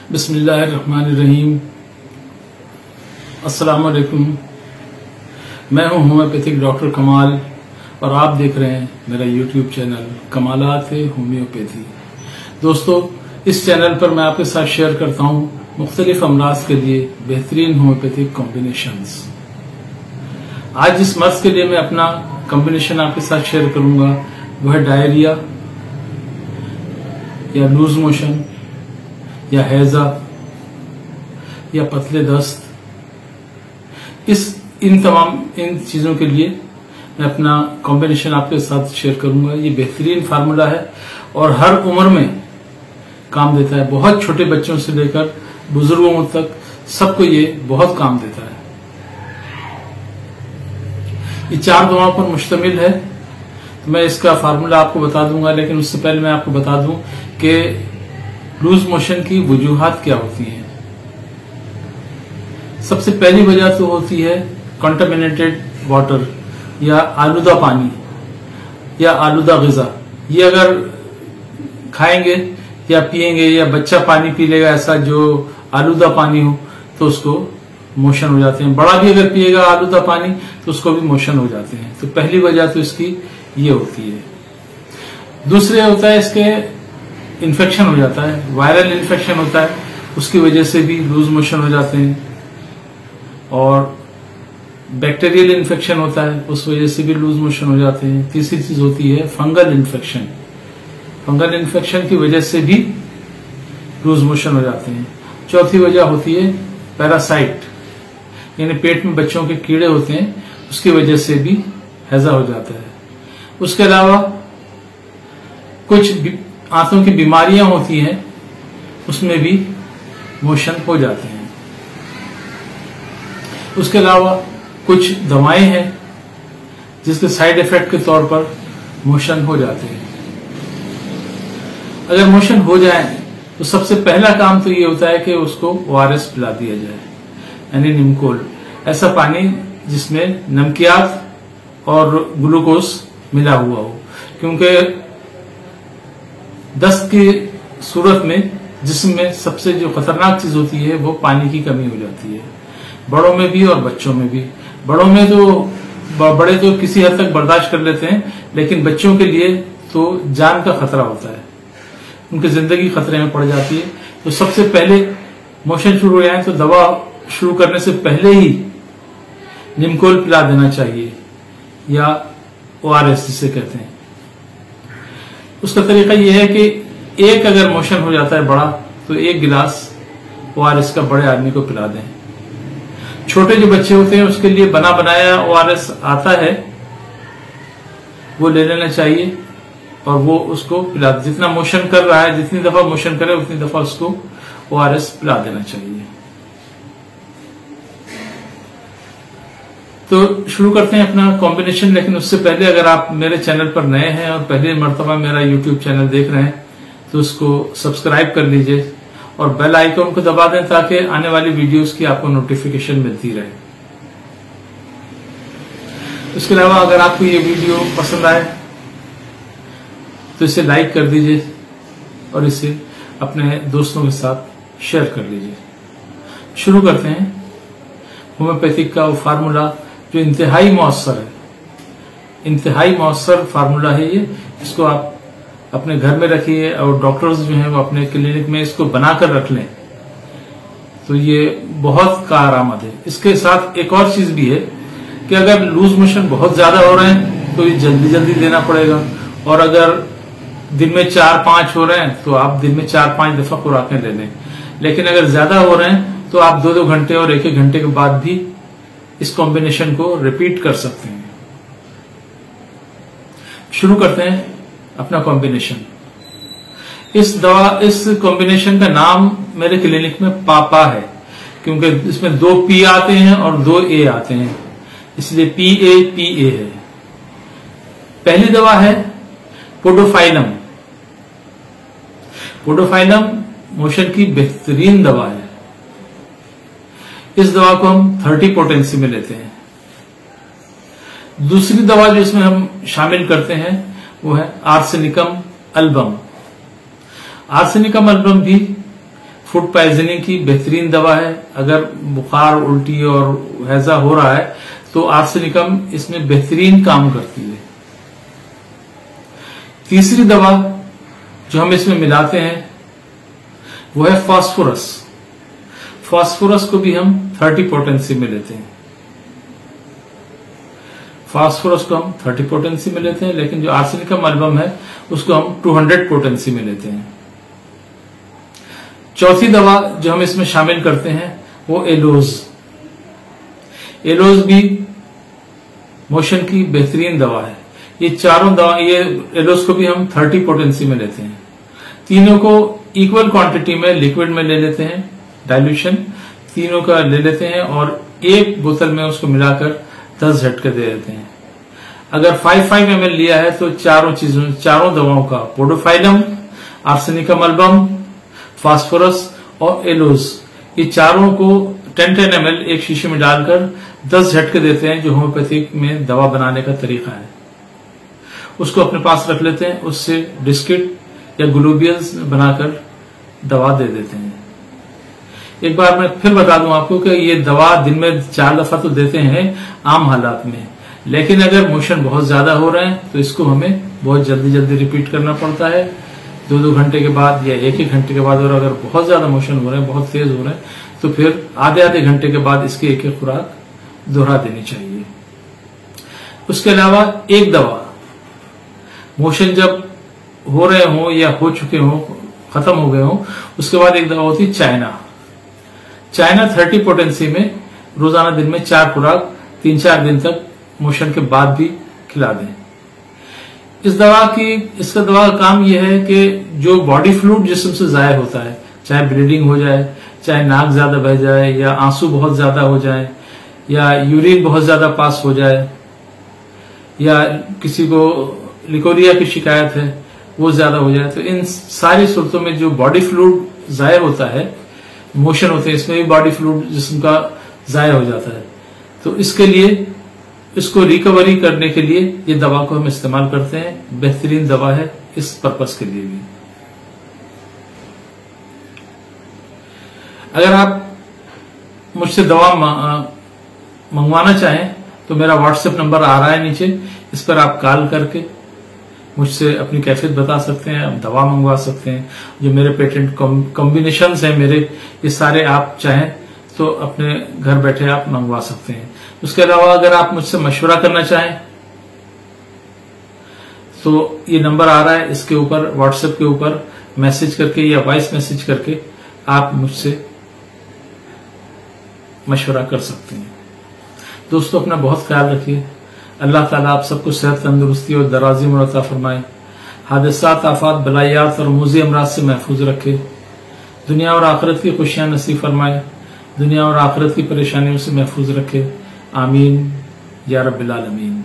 बिस्मिल्लाहिर्रहमानिर्रहीम। अस्सलाम वालेकुम। मैं हूं होम्योपैथिक डॉक्टर कमाल और आप देख रहे हैं मेरा यूट्यूब चैनल कमालात होम्योपैथी। दोस्तों, इस चैनल पर मैं आपके साथ शेयर करता हूं मुख्तलिफ अमराज के लिए बेहतरीन होम्योपैथिक कॉम्बिनेशंस। आज जिस मर्ज के लिए मैं अपना कॉम्बिनेशन आपके साथ शेयर करूंगा वह डायरिया या लूज मोशन या हैजा या पतले दस्त, इन चीजों के लिए मैं अपना कॉम्बिनेशन आपके साथ शेयर करूंगा। ये बेहतरीन फार्मूला है और हर उम्र में काम देता है। बहुत छोटे बच्चों से लेकर बुजुर्गों तक सबको ये बहुत काम देता है। ये 4 दवाओं पर मुश्तमिल है, तो मैं इसका फार्मूला आपको बता दूंगा, लेकिन उससे पहले मैं आपको बता दूं कि लूज मोशन की वजूहात क्या होती हैं। सबसे पहली वजह तो होती है कंटामिनेटेड वाटर या आलूदा पानी या आलूदा ग़िज़ा। ये अगर खाएंगे या पिएंगे या बच्चा पानी पी लेगा ऐसा जो आलूदा पानी हो तो उसको मोशन हो जाते हैं। बड़ा भी अगर पिएगा आलूदा पानी तो उसको भी मोशन हो जाते हैं। तो पहली वजह तो इसकी ये होती है। दूसरे होता है इसके इन्फेक्शन हो जाता है, वायरल इन्फेक्शन होता है, उसकी वजह से भी लूज मोशन हो जाते हैं। और बैक्टीरियल इन्फेक्शन होता है, उस वजह से भी लूज मोशन हो जाते हैं। तीसरी चीज होती है फंगल इन्फेक्शन। फंगल इन्फेक्शन की वजह से भी लूज मोशन हो जाते हैं। चौथी वजह होती है पैरासाइट, यानी पेट में बच्चों के कीड़े होते हैं, उसकी वजह से भी हैजा हो जाता है। उसके अलावा कुछ आंतों की बीमारियां होती हैं, उसमें भी मोशन हो जाते हैं। उसके अलावा कुछ दवाएं हैं जिसके साइड इफेक्ट के तौर पर मोशन हो जाते हैं। अगर मोशन हो जाए तो सबसे पहला काम तो ये होता है कि उसको ORS पिला दिया जाए, यानी निमकोल। ऐसा पानी जिसमें नमकियात और ग्लूकोज मिला हुआ हो, क्योंकि दस्त की सूरत में जिस्म में सबसे जो खतरनाक चीज होती है वो पानी की कमी हो जाती है, बड़ों में भी और बच्चों में भी। बड़ों में तो बड़े तो किसी हद तक बर्दाश्त कर लेते हैं, लेकिन बच्चों के लिए तो जान का खतरा होता है, उनकी जिंदगी खतरे में पड़ जाती है। तो सबसे पहले मोशन शुरू हो जाए तो दवा शुरू करने से पहले ही निमकोल पिला देना चाहिए या ORS जिसे कहते हैं। उसका तरीका यह है कि एक अगर मोशन हो जाता है बड़ा तो 1 गिलास ORS का बड़े आदमी को पिला दें। छोटे जो बच्चे होते हैं उसके लिए बना बनाया ORS आता है, वो ले लेना चाहिए और वो उसको पिला, जितना मोशन कर रहा है, जितनी दफा मोशन करे उतनी दफा उसको ORS पिला देना चाहिए। तो शुरू करते हैं अपना कॉम्बिनेशन। लेकिन उससे पहले अगर आप मेरे चैनल पर नए हैं और पहली मर्तबा मेरा यूट्यूब चैनल देख रहे हैं तो उसको सब्सक्राइब कर लीजिए और बेल आइकन को दबा दें ताकि आने वाली वीडियोस की आपको नोटिफिकेशन मिलती रहे। इसके अलावा अगर आपको ये वीडियो पसंद आए तो इसे लाइक कर दीजिए और इसे अपने दोस्तों के साथ शेयर कर लीजिए। शुरू करते हैं। होम्योपैथिक का वो फार्मूला जो इंतहाई मौसर है, इंतहाई मौसर फार्मूला है ये। इसको आप अपने घर में रखिए और डॉक्टर्स जो हैं वो अपने क्लिनिक में इसको बनाकर रख लें, तो ये बहुत कारआमद है। इसके साथ एक और चीज भी है कि अगर लूज मोशन बहुत ज्यादा हो रहे हैं तो ये जल्दी जल्दी देना पड़ेगा, और अगर दिन में 4-5 हो रहे हैं तो आप दिन में 4-5 दफा खुराकें ले लें। लेकिन अगर ज्यादा हो रहे हैं तो आप 2-2 घंटे और 1-1 घंटे के बाद भी इस कॉम्बिनेशन को रिपीट कर सकते हैं। शुरू करते हैं अपना कॉम्बिनेशन। इस कॉम्बिनेशन का नाम मेरे क्लिनिक में पापा है, क्योंकि इसमें 2 P आते हैं और 2 A आते हैं, इसलिए PA है। पहली दवा है पोडोफाइलम। पोडोफाइलम मोशन की बेहतरीन दवा है। इस दवा को हम 30 पोटेंसी में लेते हैं। दूसरी दवा जो इसमें हम शामिल करते हैं वो है आर्सेनिकम अल्बम। आर्सेनिकम अल्बम भी फूड पॉइजनिंग की बेहतरीन दवा है। अगर बुखार, उल्टी और हैजा हो रहा है तो आर्सेनिकम इसमें बेहतरीन काम करती है। तीसरी दवा जो हम इसमें मिलाते हैं वो है फास्फोरस। फास्फोरस को भी हम 30 पोटेंसी में लेते हैं। फास्फोरस को हम 30 पोटेंसी में लेते हैं, लेकिन जो आर्सेनिकम एल्बम है उसको हम 200 पोटेंसी में लेते हैं। चौथी दवा जो हम इसमें शामिल करते हैं वो एलोज। एलोज भी मोशन की बेहतरीन दवा है। ये चारों दवा, ये एलोज को भी हम 30 पोटेंसी में लेते हैं। तीनों को इक्वल क्वांटिटी में लिक्विड में ले लेते हैं, डाइल्यूशन तीनों का ले लेते हैं और एक बोतल में उसको मिलाकर 10 झटके दे देते हैं। अगर 5 ml लिया है तो चारों दवाओं का, पोडोफाइलम, आर्सेनिकम एल्बम, फास्फोरस और एलोज, ये चारों को 10 ml एक शीशे में डालकर 10 झटके देते हैं, जो होम्योपैथिक में दवा बनाने का तरीका है। उसको अपने पास रख लेते हैं, उससे डिस्किट या ग्लोबियल्स बनाकर दवा दे देते हैं। एक बार मैं फिर बता दूं आपको कि ये दवा दिन में 4 दफा तो देते हैं आम हालात में, लेकिन अगर मोशन बहुत ज्यादा हो रहे हैं तो इसको हमें बहुत जल्दी रिपीट करना पड़ता है, 2-2 घंटे के बाद या 1-1 घंटे के बाद। और अगर बहुत ज्यादा मोशन हो रहे हैं, बहुत तेज हो रहे हैं, तो फिर आधे घंटे के बाद इसकी एक खुराक दोहरा देनी चाहिए। उसके अलावा एक दवा, मोशन जब हो रहे हो या हो चुके हो, खत्म हो गए हो, उसके बाद एक दवा होती है चाइना 30 पोटेंसी में रोजाना दिन में 4 खुराक 3-4 दिन तक मोशन के बाद भी खिला दें। इसका दवा का काम यह है कि जो बॉडी फ्लूइड जिस्म से जाहिर होता है, चाहे ब्लीडिंग हो जाए, चाहे नाक ज्यादा बह जाए, या आंसू बहुत ज्यादा हो जाए, या यूरिन बहुत ज्यादा पास हो जाए, या किसी को लिकोरिया की शिकायत है वो ज्यादा हो जाए, तो इन सारी सूरतों में जो बॉडी फ्लूइड जाहिर होता है, मोशन होते हैं, इसमें भी बॉडी फ्लूइड जिस्म का जाहिर हो जाता है, तो इसके लिए, इसको रिकवरी करने के लिए ये दवा को हम इस्तेमाल करते हैं। बेहतरीन दवा है इस पर्पस के लिए भी। अगर आप मुझसे दवा मंगवाना चाहें तो मेरा व्हाट्सएप नंबर आ रहा है नीचे, इस पर आप कॉल करके मुझसे अपनी कैफियत बता सकते हैं, आप दवा मंगवा सकते हैं। जो मेरे पेटेंट कॉम्बिनेशंस हैं मेरे, ये सारे आप चाहें तो अपने घर बैठे आप मंगवा सकते हैं। उसके अलावा अगर आप मुझसे मशवरा करना चाहें तो ये नंबर आ रहा है, इसके ऊपर व्हाट्सएप के ऊपर मैसेज करके या वॉइस मैसेज करके आप मुझसे मशवरा कर सकते हैं। दोस्तों, अपना बहुत ख्याल रखिए। अल्लाह ताला आप सबको सेहत, तंदुरुस्ती और दराजी उम्र अता फरमाए। हादसात, आफात, बलायात और मुज़ी अमराज से महफूज रखे। दुनिया और आखिरत की खुशियां नसीब फरमाए। दुनिया और आखिरत की परेशानियों से महफूज रखे। आमीन या रब्बिल आलमीन।